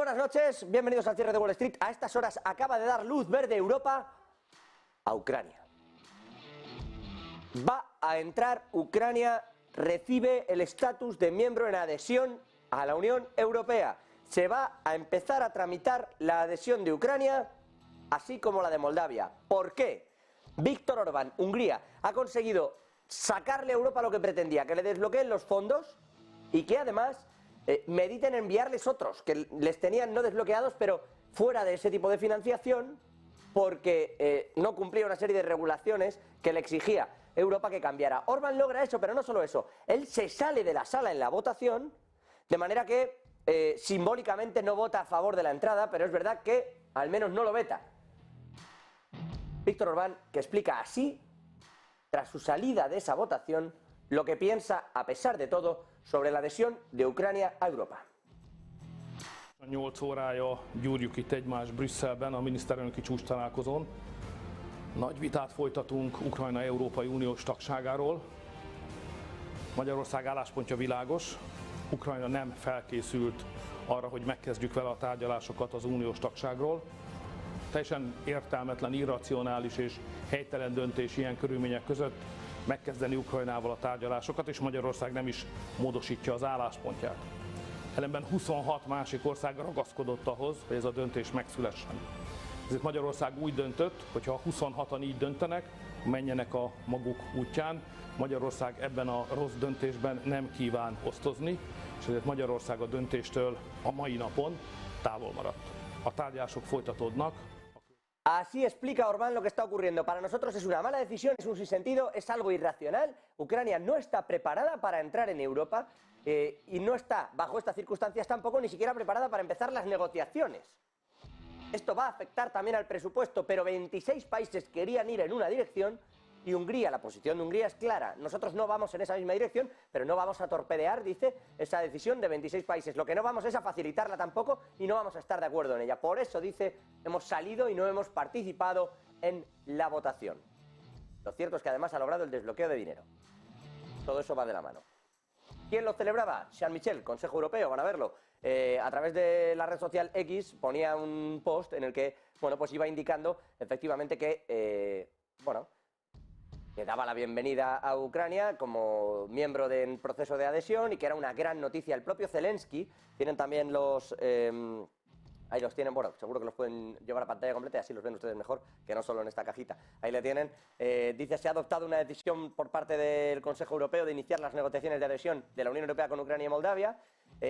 buenas noches, bienvenidos al cierre de Wall Street. A estas horas acaba de dar luz verde Europa a Ucrania. Va a entrar Ucrania, recibe el estatus de miembro en adhesión a la Unión Europea. Se va a empezar a tramitar la adhesión de Ucrania, así como la de Moldavia. ¿Por qué? Viktor Orbán, Hungría, ha conseguido sacarle a Europa lo que pretendía, que le desbloqueen los fondos y que además mediten enviarles otros, que les tenían no desbloqueados, pero fuera de ese tipo de financiación, porque no cumplía una serie de regulaciones que le exigía Europa que cambiara. Orbán logra eso, pero no solo eso, él se sale de la sala en la votación, de manera que simbólicamente no vota a favor de la entrada, pero es verdad que al menos no lo veta. Viktor Orbán, que explica así, tras su salida de esa votación, lo que piensa, a pesar de todo, sobre la adhesión de Ucrania a Europa. 8 órája gyúrjuk itt egymást Brüsszelben a miniszterelnöki csúcstalálkozón. Nagy vitát folytatunk Ukrajna Európai Uniós tagságáról. Magyarország álláspontja világos. Ukrajna nem felkészült arra, hogy megkezdjük vele a tárgyalásokat az uniós tagságról. Teljesen értelmetlen, irracionális és helytelen döntés ilyen körülmények között megkezdeni Ukrajnával a tárgyalásokat, és Magyarország nem is módosítja az álláspontját. Ellenben 26 másik ország ragaszkodott ahhoz, hogy ez a döntés megszülessen. Ezért Magyarország úgy döntött, hogy ha 26-an így döntenek, menjenek a maguk útján. Magyarország ebben a rossz döntésben nem kíván osztozni, és ezért Magyarország a döntéstől a mai napon távol maradt. A tárgyalások folytatódnak. Así explica Orbán lo que está ocurriendo. Para nosotros es una mala decisión, es un sinsentido, es algo irracional. Ucrania no está preparada para entrar en Europa y no está, bajo estas circunstancias tampoco, ni siquiera preparada para empezar las negociaciones. Esto va a afectar también al presupuesto, pero 26 países querían ir en una dirección y Hungría, la posición de Hungría es clara. Nosotros no vamos en esa misma dirección, pero no vamos a torpedear, dice, esa decisión de 26 países. Lo que no vamos es a facilitarla tampoco y no vamos a estar de acuerdo en ella. Por eso, dice, hemos salido y no hemos participado en la votación. Lo cierto es que además ha logrado el desbloqueo de dinero. Todo eso va de la mano. ¿Quién lo celebraba? Charles Michel, Consejo Europeo, van a verlo. A través de la red social X ponía un post en el que, bueno, pues iba indicando efectivamente que, que daba la bienvenida a Ucrania como miembro del proceso de adhesión y que era una gran noticia. El propio Zelensky, tienen también los... ahí los tienen, bueno, seguro que los pueden llevar a pantalla completa y así los ven ustedes mejor que no solo en esta cajita. Ahí le tienen. Dice, se ha adoptado una decisión por parte del Consejo Europeo de iniciar las negociaciones de adhesión de la Unión Europea con Ucrania y Moldavia.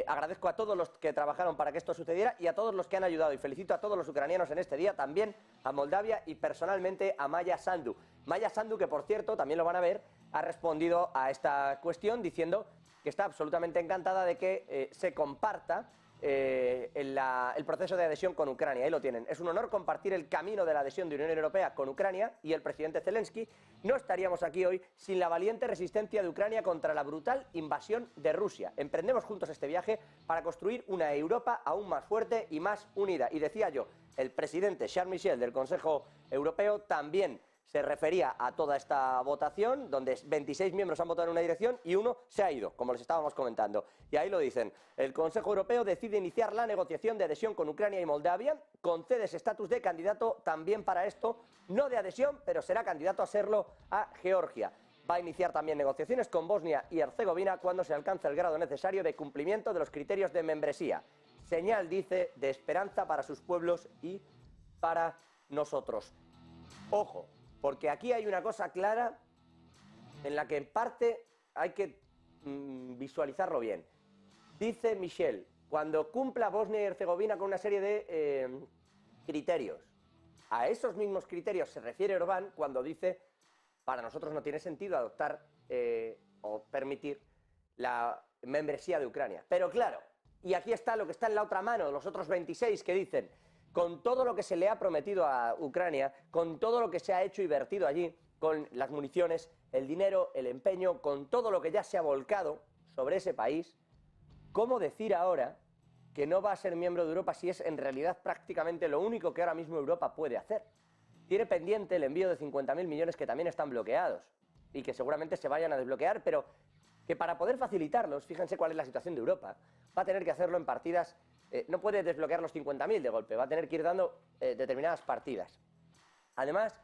Agradezco a todos los que trabajaron para que esto sucediera y a todos los que han ayudado y felicito a todos los ucranianos en este día, también a Moldavia y personalmente a Maya Sandu. Maya Sandu, que por cierto, también lo van a ver, ha respondido a esta cuestión diciendo que está absolutamente encantada de que se comparta el proceso de adhesión con Ucrania. Ahí lo tienen. Es un honor compartir el camino de la adhesión de Unión Europea con Ucrania y el presidente Zelensky. No estaríamos aquí hoy sin la valiente resistencia de Ucrania contra la brutal invasión de Rusia. Emprendemos juntos este viaje para construir una Europa aún más fuerte y más unida. Y decía yo, el presidente Charles Michel del Consejo Europeo también se refería a toda esta votación, donde 26 miembros han votado en una dirección y uno se ha ido, como les estábamos comentando. Y ahí lo dicen, el Consejo Europeo decide iniciar la negociación de adhesión con Ucrania y Moldavia, concede ese estatus de candidato también para esto, no de adhesión, pero será candidato a serlo a Georgia. Va a iniciar también negociaciones con Bosnia y Herzegovina cuando se alcance el grado necesario de cumplimiento de los criterios de membresía. Señal, dice, de esperanza para sus pueblos y para nosotros. Ojo, porque aquí hay una cosa clara en la que en parte hay que visualizarlo bien. Dice Michel, cuando cumpla Bosnia y Herzegovina con una serie de criterios, a esos mismos criterios se refiere Orbán cuando dice, para nosotros no tiene sentido adoptar o permitir la membresía de Ucrania. Pero claro, y aquí está lo que está en la otra mano, los otros 26 que dicen, con todo lo que se le ha prometido a Ucrania, con todo lo que se ha hecho y vertido allí, con las municiones, el dinero, el empeño, con todo lo que ya se ha volcado sobre ese país, ¿cómo decir ahora que no va a ser miembro de Europa si es en realidad prácticamente lo único que ahora mismo Europa puede hacer? Tiene pendiente el envío de 50.000 millones que también están bloqueados y que seguramente se vayan a desbloquear, pero que para poder facilitarlos, fíjense cuál es la situación de Europa, va a tener que hacerlo en partidas no puede desbloquear los 50.000 de golpe, va a tener que ir dando determinadas partidas. Además,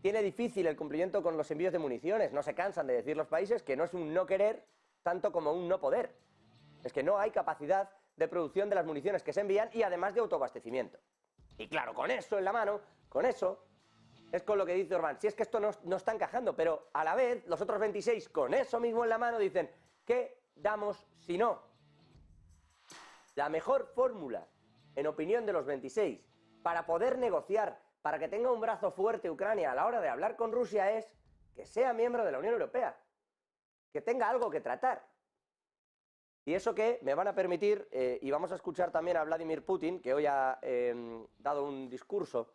tiene difícil el cumplimiento con los envíos de municiones. No se cansan de decir los países que no es un no querer tanto como un no poder. Es que no hay capacidad de producción de las municiones que se envían y además de autoabastecimiento. Y claro, con eso en la mano, con eso, es con lo que dice Orbán. Si es que esto no está encajando, pero a la vez los otros 26 con eso mismo en la mano dicen, ¿qué damos si no? La mejor fórmula, en opinión de los 26, para poder negociar, para que tenga un brazo fuerte Ucrania a la hora de hablar con Rusia es que sea miembro de la Unión Europea, que tenga algo que tratar. Y eso que me van a permitir, y vamos a escuchar también a Vladimir Putin, que hoy ha dado un discurso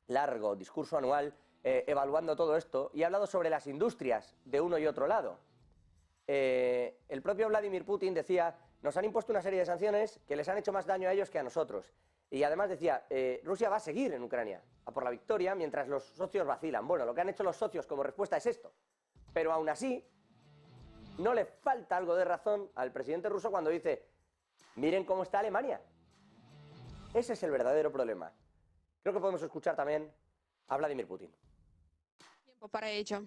largo, discurso anual, evaluando todo esto, y ha hablado sobre las industrias de uno y otro lado. El propio Vladimir Putin decía, nos han impuesto una serie de sanciones que les han hecho más daño a ellos que a nosotros. Y además decía, Rusia va a seguir en Ucrania, a por la victoria, mientras los socios vacilan. Bueno, lo que han hecho los socios como respuesta es esto. Pero aún así, no le falta algo de razón al presidente ruso cuando dice, miren cómo está Alemania. Ese es el verdadero problema. Creo que podemos escuchar también a Vladimir Putin. Tiempo para ello.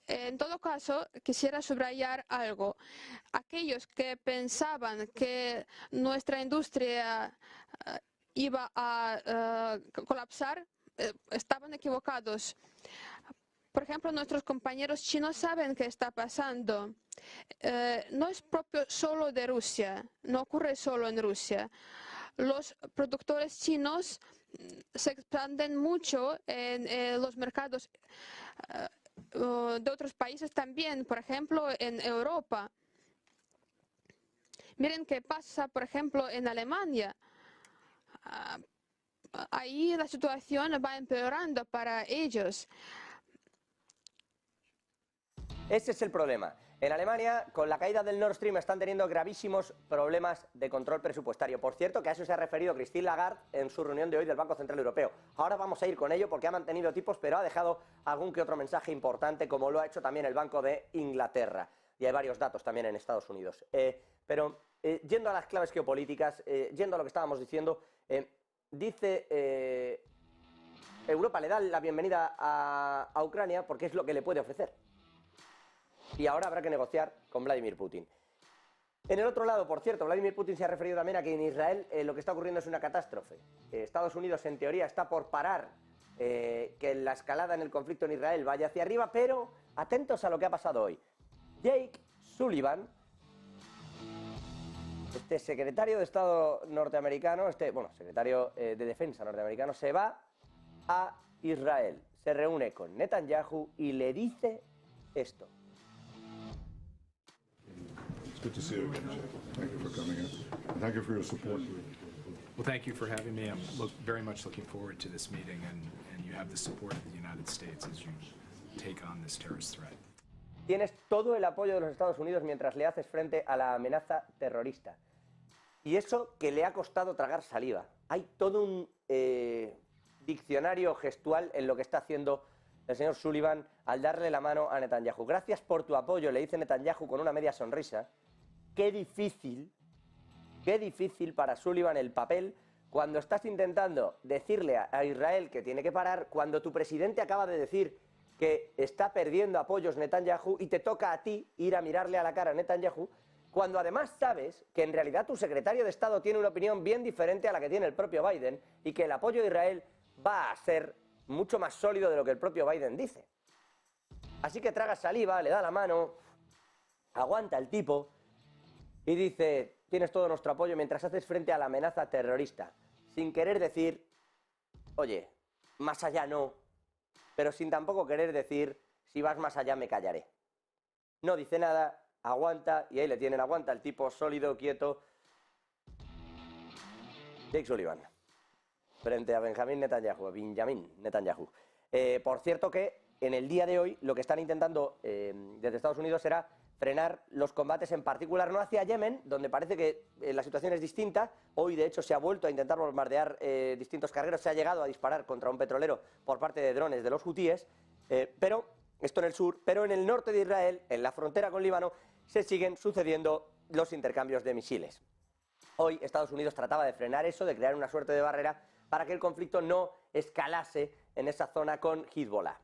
En todo caso, quisiera subrayar algo. Aquellos que pensaban que nuestra industria iba a colapsar, estaban equivocados. Por ejemplo, nuestros compañeros chinos saben qué está pasando. No es propio solo de Rusia, no ocurre solo en Rusia. Los productores chinos se expanden mucho en los mercados de otros países también, por ejemplo, en Europa. Miren qué pasa, por ejemplo, en Alemania. Ahí la situación va empeorando para ellos. Ese es el problema. En Alemania, con la caída del Nord Stream, están teniendo gravísimos problemas de control presupuestario. Por cierto, que a eso se ha referido Christine Lagarde en su reunión de hoy del Banco Central Europeo. Ahora vamos a ir con ello porque ha mantenido tipos, pero ha dejado algún que otro mensaje importante, como lo ha hecho también el Banco de Inglaterra. Y hay varios datos también en Estados Unidos. Yendo a las claves geopolíticas, yendo a lo que estábamos diciendo, dice Europa le da la bienvenida a Ucrania porque es lo que le puede ofrecer. Y ahora habrá que negociar con Vladimir Putin. En el otro lado, por cierto, Vladimir Putin se ha referido también a que en Israel lo que está ocurriendo es una catástrofe. Estados Unidos, en teoría, está por parar que la escalada en el conflicto en Israel vaya hacia arriba, pero atentos a lo que ha pasado hoy. Jake Sullivan, este secretario de Estado norteamericano, secretario de Defensa norteamericano, se va a Israel, se reúne con Netanyahu y le dice esto. Good to see you again, Jake. Thank you for coming in. And thank you for your support. Well, thank you for having me. I'm very much looking forward to this meeting, and you have the support of the United States as you take on this terrorist threat. Tienes todo el apoyo de los Estados Unidos mientras le haces frente a la amenaza terrorista. Y eso que le ha costado tragar saliva. Hay todo un diccionario gestual en lo que está haciendo el señor Sullivan al darle la mano a Netanyahu. Gracias por tu apoyo, le dice Netanyahu con una media sonrisa. Qué difícil para Sullivan el papel cuando estás intentando decirle a Israel que tiene que parar, cuando tu presidente acaba de decir que está perdiendo apoyos Netanyahu y te toca a ti ir a mirarle a la cara a Netanyahu, cuando además sabes que en realidad tu secretario de Estado tiene una opinión bien diferente a la que tiene el propio Biden y que el apoyo de Israel va a ser mucho más sólido de lo que el propio Biden dice. Así que traga saliva, le da la mano, aguanta el tipo y dice, tienes todo nuestro apoyo mientras haces frente a la amenaza terrorista, sin querer decir, oye, más allá no, pero sin tampoco querer decir, si vas más allá me callaré. No dice nada, aguanta, y ahí le tienen, aguanta el tipo sólido, quieto. Jake Sullivan, frente a Benjamin Netanyahu. Por cierto que en el día de hoy lo que están intentando desde Estados Unidos será frenar los combates, en particular no hacia Yemen, donde parece que la situación es distinta. Hoy, de hecho, se ha vuelto a intentar bombardear distintos cargueros, se ha llegado a disparar contra un petrolero por parte de drones de los hutíes, pero esto en el sur, pero en el norte de Israel, en la frontera con Líbano, se siguen sucediendo los intercambios de misiles. Hoy Estados Unidos trataba de frenar eso, de crear una suerte de barrera para que el conflicto no escalase en esa zona con Hezbollah.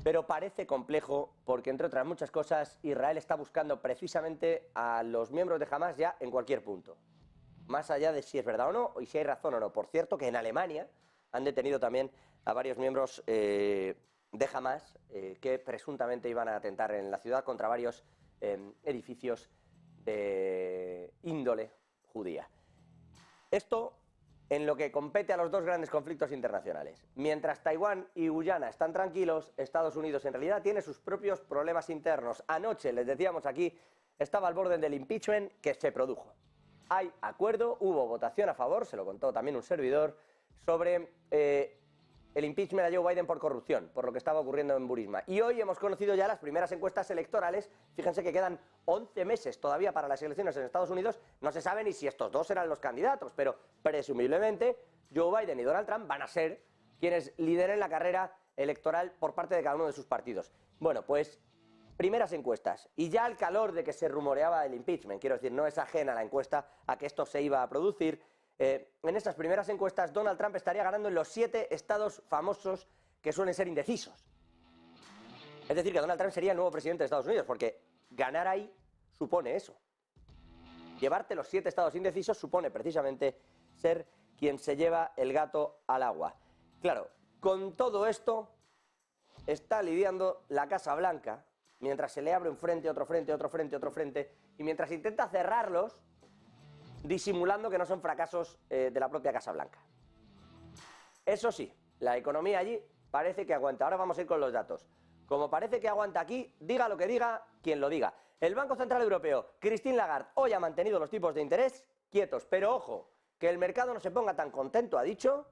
Pero parece complejo porque, entre otras muchas cosas, Israel está buscando precisamente a los miembros de Hamás ya en cualquier punto. Más allá de si es verdad o no, y si hay razón o no. Por cierto, que en Alemania han detenido también a varios miembros de Hamás que presuntamente iban a atentar en la ciudad contra varios edificios de índole judía. Esto en lo que compete a los dos grandes conflictos internacionales. Mientras Taiwán y Guyana están tranquilos, Estados Unidos en realidad tiene sus propios problemas internos. Anoche, les decíamos aquí, estaba al borde del impeachment que se produjo. Hay acuerdo, hubo votación a favor, se lo contó también un servidor, sobre el impeachment a Joe Biden por corrupción, por lo que estaba ocurriendo en Burisma. Y hoy hemos conocido ya las primeras encuestas electorales. Fíjense que quedan 11 meses todavía para las elecciones en Estados Unidos. No se sabe ni si estos dos serán los candidatos, pero presumiblemente Joe Biden y Donald Trump van a ser quienes lideren la carrera electoral por parte de cada uno de sus partidos. Bueno, pues primeras encuestas. Y ya al calor de que se rumoreaba el impeachment, quiero decir, no es ajena la encuesta a que esto se iba a producir. En estas primeras encuestas, Donald Trump estaría ganando en los 7 estados famosos que suelen ser indecisos. Es decir, que Donald Trump sería el nuevo presidente de Estados Unidos, porque ganar ahí supone eso. Llevarte los 7 estados indecisos supone precisamente ser quien se lleva el gato al agua. Claro, con todo esto está lidiando la Casa Blanca, mientras se le abre un frente, otro frente, otro frente, otro frente, y mientras intenta cerrarlos, disimulando que no son fracasos de la propia Casa Blanca. Eso sí, la economía allí parece que aguanta. Ahora vamos a ir con los datos. Como parece que aguanta aquí, diga lo que diga quien lo diga. El Banco Central Europeo, Christine Lagarde, hoy ha mantenido los tipos de interés quietos. Pero ojo, que el mercado no se ponga tan contento, ha dicho,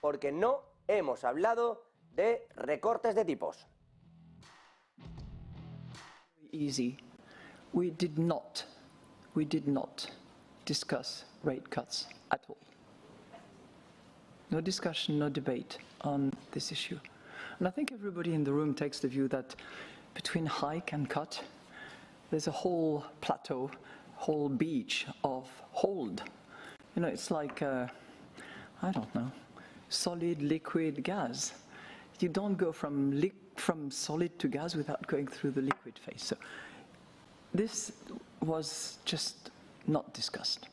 porque no hemos hablado de recortes de tipos. Easy. We did not discuss rate cuts at all. No discussion, no debate on this issue. And I think everybody in the room takes the view that between hike and cut, there's a whole plateau, whole beach of hold. You know, it's like, I don't know, solid, liquid, gas. You don't go from solid to gas without going through the liquid phase. So this was just not discussed.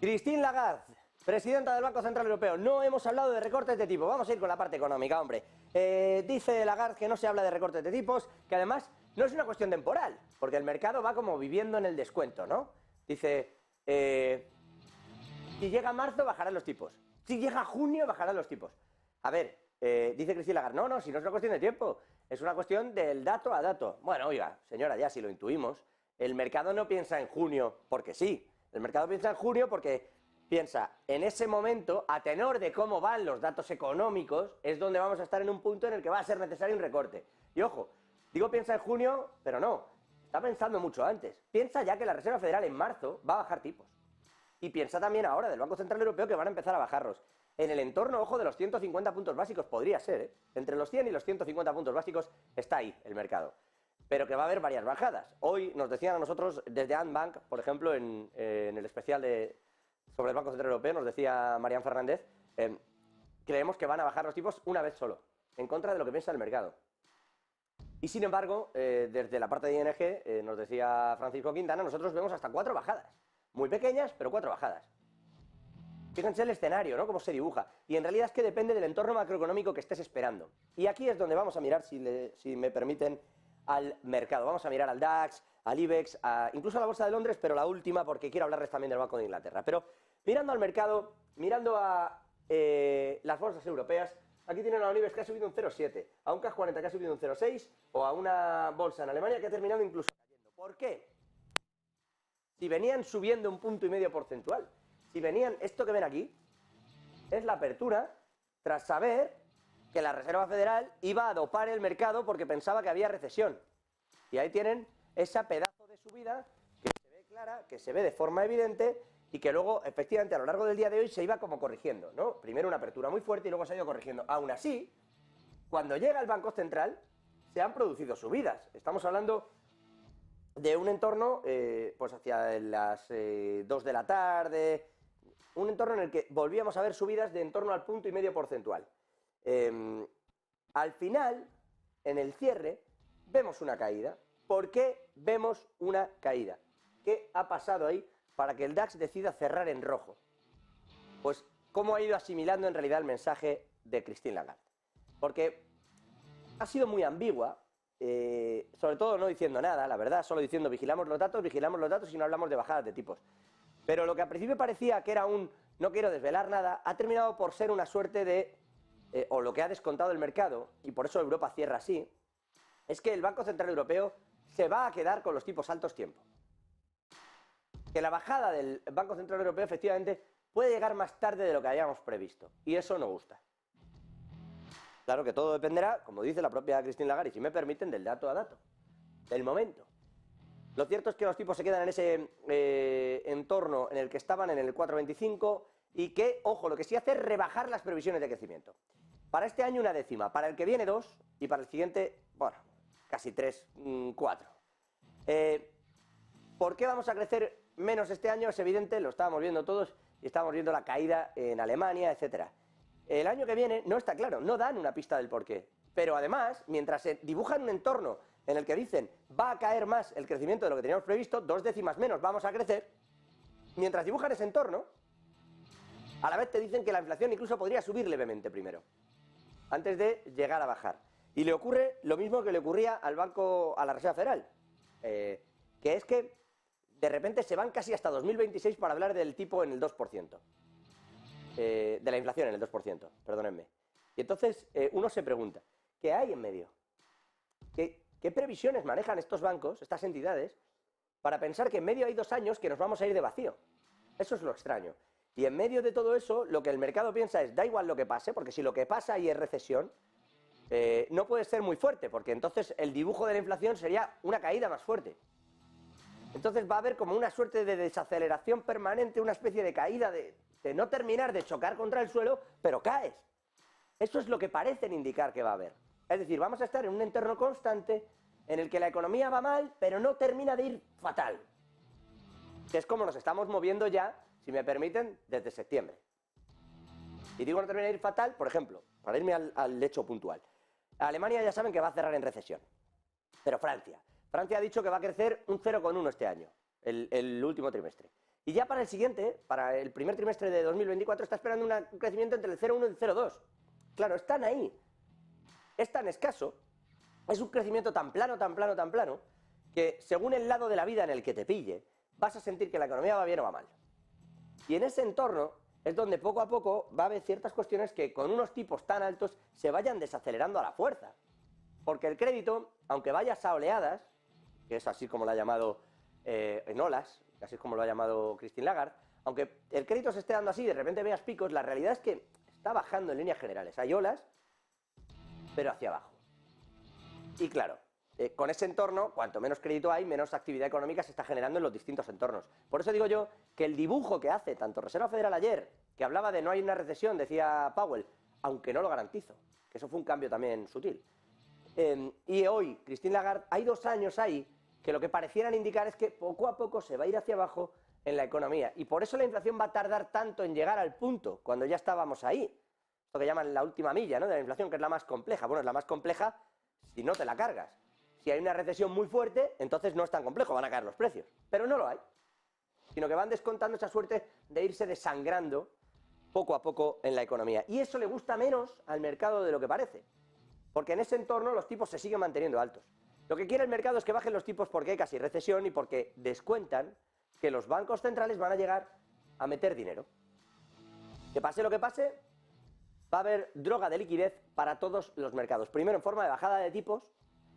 Christine Lagarde, presidenta del Banco Central Europeo. No hemos hablado de recortes de tipo. Vamos a ir con la parte económica, hombre. Dice Lagarde que no se habla de recortes de tipos, que además no es una cuestión temporal, porque el mercado va como viviendo en el descuento, ¿no? Dice, si llega marzo bajarán los tipos. Si llega junio bajarán los tipos. A ver, dice Christine Lagarde, no, si no es una cuestión de tiempo, es una cuestión del dato a dato. Bueno, oiga, señora, ya si lo intuimos, el mercado no piensa en junio porque sí. El mercado piensa en junio porque piensa en ese momento, a tenor de cómo van los datos económicos, es donde vamos a estar en un punto en el que va a ser necesario un recorte. Y ojo, digo piensa en junio, pero no, está pensando mucho antes. Piensa ya que la Reserva Federal en marzo va a bajar tipos. Y piensa también ahora del Banco Central Europeo que van a empezar a bajarlos. En el entorno, ojo, de los 150 puntos básicos podría ser, ¿eh? Entre los 100 y los 150 puntos básicos está ahí el mercado. Pero que va a haber varias bajadas. Hoy nos decían a nosotros desde Antbank, por ejemplo, en el especial sobre el Banco Central Europeo, nos decía Marian Fernández, creemos que van a bajar los tipos una vez solo, en contra de lo que piensa el mercado. Y sin embargo, desde la parte de ING, nos decía Francisco Quintana, nosotros vemos hasta 4 bajadas. Muy pequeñas, pero 4 bajadas. Fíjense el escenario, ¿no? Cómo se dibuja. Y en realidad es que depende del entorno macroeconómico que estés esperando. Y aquí es donde vamos a mirar, si me permiten, al mercado. Vamos a mirar al DAX, al IBEX, incluso a la Bolsa de Londres, pero la última porque quiero hablarles también del Banco de Inglaterra. Pero mirando al mercado, mirando a las bolsas europeas, aquí tienen a un IBEX que ha subido un 0,7, a un CAC 40 que ha subido un 0,6 o a una bolsa en Alemania que ha terminado incluso cayendo. ¿Por qué? Si venían subiendo 1,5 puntos porcentual, si venían, esto que ven aquí, es la apertura tras saber que la Reserva Federal iba a dopar el mercado porque pensaba que había recesión. Y ahí tienen esa pedazo de subida que se ve clara, que se ve de forma evidente y que luego, efectivamente, a lo largo del día de hoy se iba como corrigiendo, ¿no? Primero una apertura muy fuerte y luego se ha ido corrigiendo. Aún así, cuando llega el Banco Central, se han producido subidas. Estamos hablando de un entorno pues hacia las 2 de la tarde, un entorno en el que volvíamos a ver subidas de en torno al 1,5 porcentual. Al final, en el cierre, vemos una caída. ¿Por qué vemos una caída? ¿Qué ha pasado ahí para que el DAX decida cerrar en rojo? Pues cómo ha ido asimilando en realidad el mensaje de Christine Lagarde. Porque ha sido muy ambigua, sobre todo no diciendo nada, la verdad, solo diciendo vigilamos los datos y no hablamos de bajadas de tipos. Pero lo que al principio parecía que era un no quiero desvelar nada, ha terminado por ser una suerte de, o lo que ha descontado el mercado, y por eso Europa cierra así, es que el Banco Central Europeo se va a quedar con los tipos altos tiempo. Que la bajada del Banco Central Europeo efectivamente puede llegar más tarde de lo que habíamos previsto, y eso no gusta. Claro que todo dependerá, como dice la propia Christine Lagarde, y si me permiten, del dato a dato, del momento. Lo cierto es que los tipos se quedan en ese entorno en el que estaban, en el 4,25, y que, ojo, lo que sí hace es rebajar las previsiones de crecimiento. Para este año 0,1, para el que viene 2, y para el siguiente, bueno, casi 3, 4. ¿Por qué vamos a crecer menos este año? Es evidente, lo estábamos viendo todos, y estábamos viendo la caída en Alemania, etcétera. El año que viene no está claro, no dan una pista del porqué. Pero además, mientras se dibujan un entorno en el que dicen va a caer más el crecimiento de lo que teníamos previsto, 2 décimas menos vamos a crecer, mientras dibujan ese entorno, a la vez te dicen que la inflación incluso podría subir levemente primero, antes de llegar a bajar. Y le ocurre lo mismo que le ocurría al banco, a la Reserva Federal, que es que de repente se van casi hasta 2026 para hablar del tipo en el 2%. De la inflación en el 2%, perdónenme. Y entonces uno se pregunta, ¿qué hay en medio? ¿Qué previsiones manejan estos bancos, estas entidades, para pensar que en medio hay 2 años que nos vamos a ir de vacío? Eso es lo extraño. Y en medio de todo eso, lo que el mercado piensa es, da igual lo que pase, porque si lo que pasa ahí es recesión, no puede ser muy fuerte, porque entonces el dibujo de la inflación sería una caída más fuerte. Entonces va a haber como una suerte de desaceleración permanente, una especie de caída de no terminar de chocar contra el suelo, pero caes. Eso es lo que parecen indicar que va a haber. Es decir, vamos a estar en un entorno constante en el que la economía va mal, pero no termina de ir fatal. Que es como nos estamos moviendo ya, si me permiten, desde septiembre. Y digo no termina de ir fatal, por ejemplo, para irme al hecho puntual. Alemania ya saben que va a cerrar en recesión. Pero Francia ha dicho que va a crecer un 0,1 este año, el último trimestre. Y ya para el siguiente, para el primer trimestre de 2024, está esperando un crecimiento entre el 0,1 y el 0,2. Claro, están ahí. Es tan escaso, es un crecimiento tan plano, que según el lado de la vida en el que te pille, vas a sentir que la economía va bien o va mal. Y en ese entorno es donde poco a poco va a haber ciertas cuestiones que con unos tipos tan altos se vayan desacelerando a la fuerza. Porque el crédito, aunque vayas a oleadas, que es así como lo ha llamado en olas, así es como lo ha llamado Christine Lagarde, aunque el crédito se esté dando así y de repente veas picos, la realidad es que está bajando en líneas generales. Hay olas, pero hacia abajo. Y claro, con ese entorno, cuanto menos crédito hay, menos actividad económica se está generando en los distintos entornos. Por eso digo yo que el dibujo que hace tanto Reserva Federal ayer, que hablaba de no hay una recesión, decía Powell, aunque no lo garantizo, que eso fue un cambio también sutil. Y hoy, Christine Lagarde, hay 2 años ahí que lo que parecieran indicar es que poco a poco se va a ir hacia abajo en la economía. Y por eso la inflación va a tardar tanto en llegar al punto, cuando ya estábamos ahí. Esto que llaman la última milla, ¿no?, de la inflación, que es la más compleja. Bueno, es la más compleja si no te la cargas. Si hay una recesión muy fuerte, entonces no es tan complejo, van a caer los precios. Pero no lo hay. Sino que van descontando esa suerte de irse desangrando poco a poco en la economía. Y eso le gusta menos al mercado de lo que parece. Porque en ese entorno los tipos se siguen manteniendo altos. Lo que quiere el mercado es que bajen los tipos porque hay casi recesión y porque descuentan que los bancos centrales van a llegar a meter dinero. Que pase lo que pase, va a haber droga de liquidez para todos los mercados. Primero en forma de bajada de tipos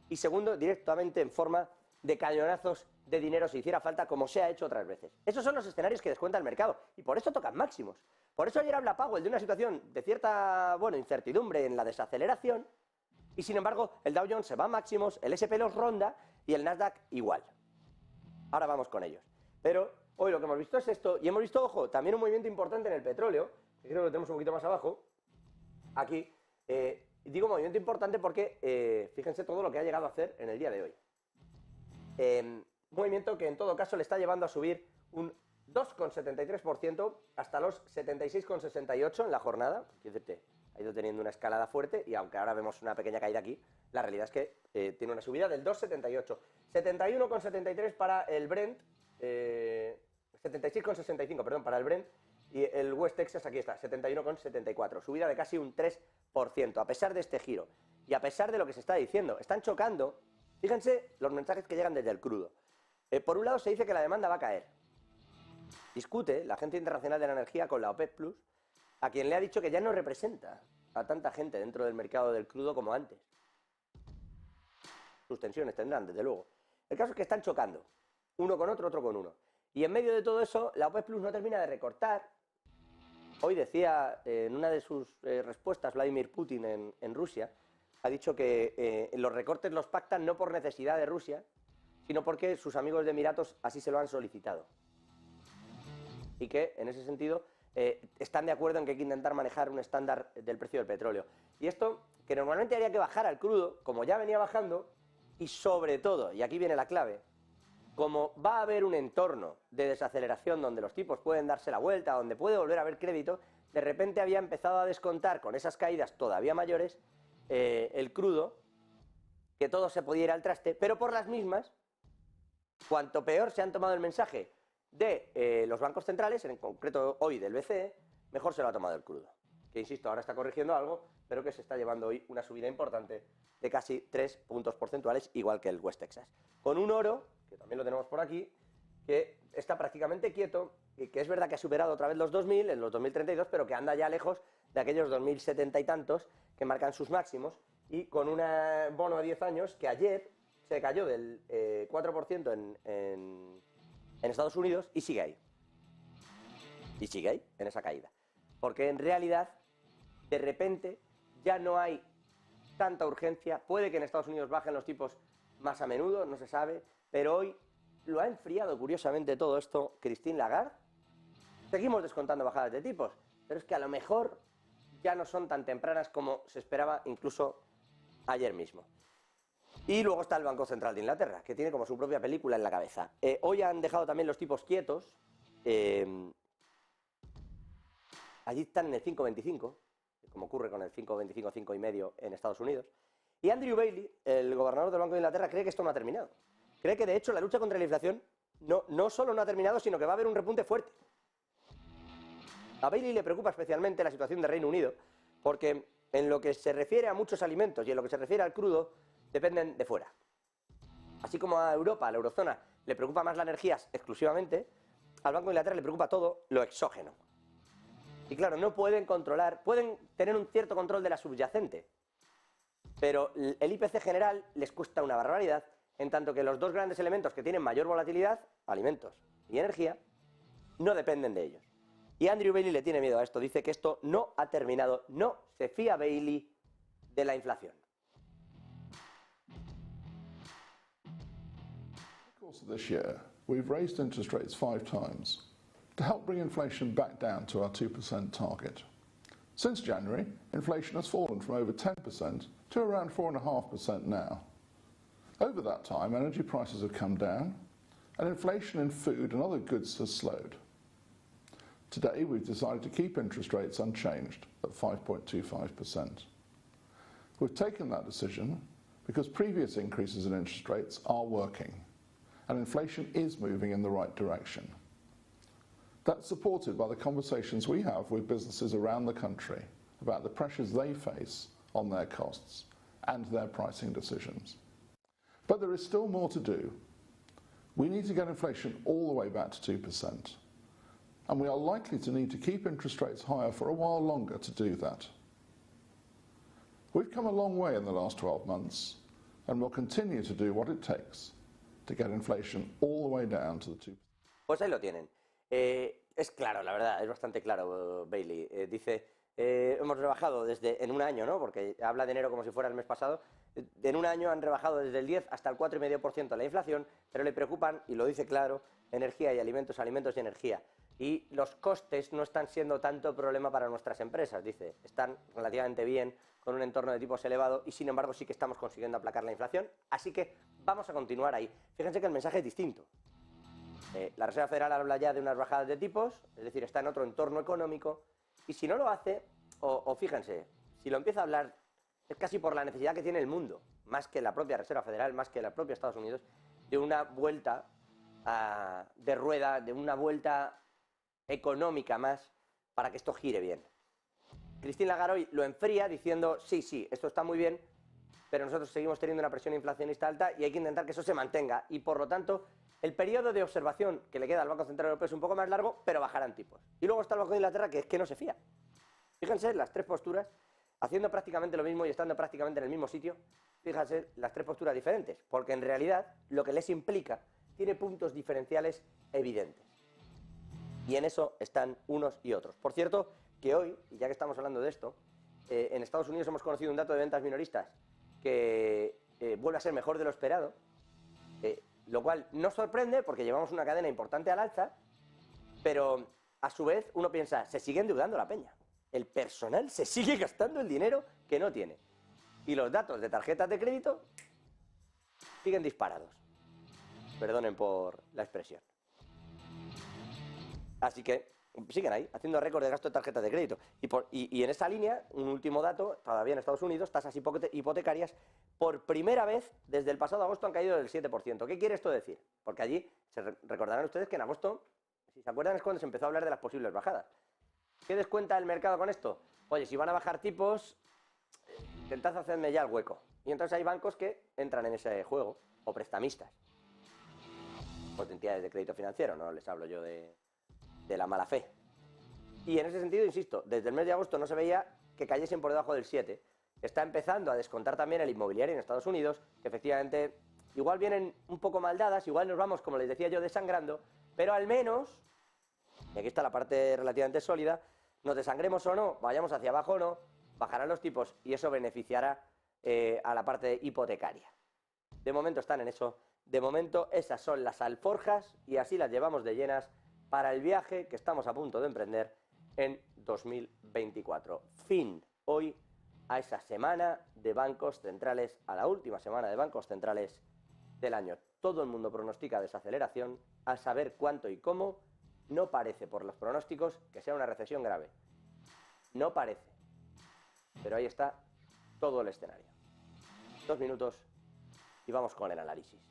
y segundo directamente en forma de cañonazos de dinero si hiciera falta, como se ha hecho otras veces. Esos son los escenarios que descuenta el mercado y por eso tocan máximos. Por eso ayer habla Powell de una situación de cierta, incertidumbre en la desaceleración. Y sin embargo, el Dow Jones se va a máximos, el S&P los ronda y el Nasdaq igual. Ahora vamos con ellos. Pero hoy lo que hemos visto es esto, y hemos visto, ojo, también un movimiento importante en el petróleo, que creo que lo tenemos un poquito más abajo, aquí. Digo movimiento importante porque fíjense todo lo que ha llegado a hacer en el día de hoy. movimiento que en todo caso le está llevando a subir un 2,73% hasta los 76,68 en la jornada. Quiero decirte, ha ido teniendo una escalada fuerte y aunque ahora vemos una pequeña caída aquí, la realidad es que tiene una subida del 2,78. 71,73 para el Brent, 76,65, perdón, para el Brent, y el West Texas aquí está, 71,74, subida de casi un 3%, a pesar de este giro y a pesar de lo que se está diciendo. Están chocando, fíjense los mensajes que llegan desde el crudo. Por un lado se dice que la demanda va a caer. Discute la Agencia Internacional de la Energía con la OPEP+, a quien le ha dicho que ya no representa a tanta gente dentro del mercado del crudo como antes. Sus tensiones tendrán, desde luego. El caso es que están chocando, uno con otro con uno. Y en medio de todo eso, la OPEP+ no termina de recortar. Hoy decía en una de sus respuestas Vladimir Putin en Rusia, ha dicho que los recortes los pactan no por necesidad de Rusia, sino porque sus amigos de Emiratos así se lo han solicitado. Y que, en ese sentido, están de acuerdo en que hay que intentar manejar un estándar del precio del petróleo. Y esto, que normalmente haría que bajara el crudo, como ya venía bajando, y sobre todo, y aquí viene la clave, como va a haber un entorno de desaceleración donde los tipos pueden darse la vuelta, donde puede volver a haber crédito, de repente había empezado a descontar con esas caídas todavía mayores el crudo, que todo se podía ir al traste, pero por las mismas, cuanto peor se han tomado el mensaje de los bancos centrales, en concreto hoy del BCE, mejor se lo ha tomado el crudo. Que insisto, ahora está corrigiendo algo, pero que se está llevando hoy una subida importante de casi 3 puntos porcentuales, igual que el West Texas. Con un oro, que también lo tenemos por aquí, que está prácticamente quieto, y que es verdad que ha superado otra vez los 2000 en los 2032, pero que anda ya lejos de aquellos 2070 y tantos que marcan sus máximos, y con un bono a 10 años que ayer se cayó del 4% en Estados Unidos y sigue ahí. Y sigue ahí, en esa caída. Porque en realidad, de repente, ya no hay tanta urgencia. Puede que en Estados Unidos bajen los tipos más a menudo, no se sabe, pero hoy lo ha enfriado curiosamente todo esto Christine Lagarde. Seguimos descontando bajadas de tipos, pero es que a lo mejor ya no son tan tempranas como se esperaba incluso ayer mismo. Y luego está el Banco Central de Inglaterra, que tiene como su propia película en la cabeza. Hoy han dejado también los tipos quietos. Allí están en el 5,25, como ocurre con el 5,25, 5,5 en Estados Unidos. Y Andrew Bailey, el gobernador del Banco de Inglaterra, cree que esto no ha terminado. Cree que, de hecho, la lucha contra la inflación no solo no ha terminado, sino que va a haber un repunte fuerte. A Bailey le preocupa especialmente la situación del Reino Unido, porque en lo que se refiere a muchos alimentos y en lo que se refiere al crudo, dependen de fuera. Así como a Europa, a la eurozona, le preocupa más la energía exclusivamente, al Banco de Inglaterra le preocupa todo lo exógeno. Y claro, no pueden controlar, pueden tener un cierto control de la subyacente, pero el IPC general les cuesta una barbaridad, en tanto que los dos grandes elementos que tienen mayor volatilidad, alimentos y energía, no dependen de ellos. Y Andrew Bailey le tiene miedo a esto, dice que esto no ha terminado, no se fía Bailey de la inflación. This year, we've raised interest rates 5 times to help bring inflation back down to our 2% target. Since January, inflation has fallen from over 10% to around 4.5% now. Over that time, energy prices have come down, and inflation in food and other goods has slowed. Today, we've decided to keep interest rates unchanged at 5.25%. We've taken that decision because previous increases in interest rates are working, and inflation is moving in the right direction. That's supported by the conversations we have with businesses around the country about the pressures they face on their costs and their pricing decisions. But there is still more to do. We need to get inflation all the way back to 2%, and we are likely to need to keep interest rates higher for a while longer to do that. We've come a long way in the last 12 months, and we'll continue to do what it takes to get inflation all the way down to the 2%. Pues ahí lo tienen. Es claro, la verdad, es bastante claro, Bailey. Dice, hemos rebajado en un año, ¿no? Porque habla de enero como si fuera el mes pasado. En un año han rebajado desde el 10 hasta el 4,5% la inflación, pero le preocupan, y lo dice claro, energía y alimentos, alimentos y energía. Y los costes no están siendo tanto problema para nuestras empresas, dice. Están relativamente bien, con un entorno de tipos elevado, y sin embargo sí que estamos consiguiendo aplacar la inflación. Así que vamos a continuar ahí. Fíjense que el mensaje es distinto. La Reserva Federal habla ya de unas bajadas de tipos, es decir, está en otro entorno económico, y si no lo hace, o fíjense, si lo empieza a hablar, es casi por la necesidad que tiene el mundo, más que la propia Reserva Federal, más que la propia Estados Unidos, de una vuelta de rueda, de una vuelta económica más, para que esto gire bien. Christine Lagarde hoy lo enfría diciendo, sí, esto está muy bien, pero nosotros seguimos teniendo una presión inflacionista alta y hay que intentar que eso se mantenga, y por lo tanto el periodo de observación que le queda al Banco Central Europeo es un poco más largo, pero bajarán tipos. Y luego está el Banco de Inglaterra, que es que no se fía. Fíjense las tres posturas, haciendo prácticamente lo mismo y estando prácticamente en el mismo sitio, fíjense las tres posturas diferentes, porque en realidad lo que les implica tiene puntos diferenciales evidentes. Y en eso están unos y otros. Por cierto, que hoy, y ya que estamos hablando de esto, en Estados Unidos hemos conocido un dato de ventas minoristas que vuelve a ser mejor de lo esperado, lo cual nos sorprende porque llevamos una cadena importante al alza, pero a su vez uno piensa, se sigue endeudando la peña. El personal se sigue gastando el dinero que no tiene. Y los datos de tarjetas de crédito siguen disparados. Perdonen por la expresión. Así que siguen ahí, haciendo récord de gasto de tarjetas de crédito. Y en esa línea, un último dato, todavía en Estados Unidos, tasas hipotecarias, por primera vez desde el pasado agosto han caído del 7%. ¿Qué quiere esto decir? Porque allí, recordarán ustedes que en agosto, si se acuerdan, es cuando se empezó a hablar de las posibles bajadas. ¿Qué descuenta el mercado con esto? Oye, si van a bajar tipos, intentad hacerme ya el hueco. Y entonces hay bancos que entran en ese juego, o prestamistas, o entidades de crédito financiero, no les hablo yo de la mala fe. Y en ese sentido, insisto, desde el mes de agosto no se veía que cayesen por debajo del 7. Está empezando a descontar también el inmobiliario en Estados Unidos, que efectivamente igual vienen un poco mal dadas, igual nos vamos, como les decía yo, desangrando, pero al menos, y aquí está la parte relativamente sólida, nos desangremos o no, vayamos hacia abajo o no, bajarán los tipos y eso beneficiará a la parte hipotecaria. De momento están en eso, de momento esas son las alforjas y así las llevamos de llenas para el viaje que estamos a punto de emprender en 2024. Fin hoy a esa semana de bancos centrales, a la última semana de bancos centrales del año. Todo el mundo pronostica desaceleración, a saber cuánto y cómo. No parece, por los pronósticos, que sea una recesión grave. No parece. Pero ahí está todo el escenario. 2 minutos y vamos con el análisis.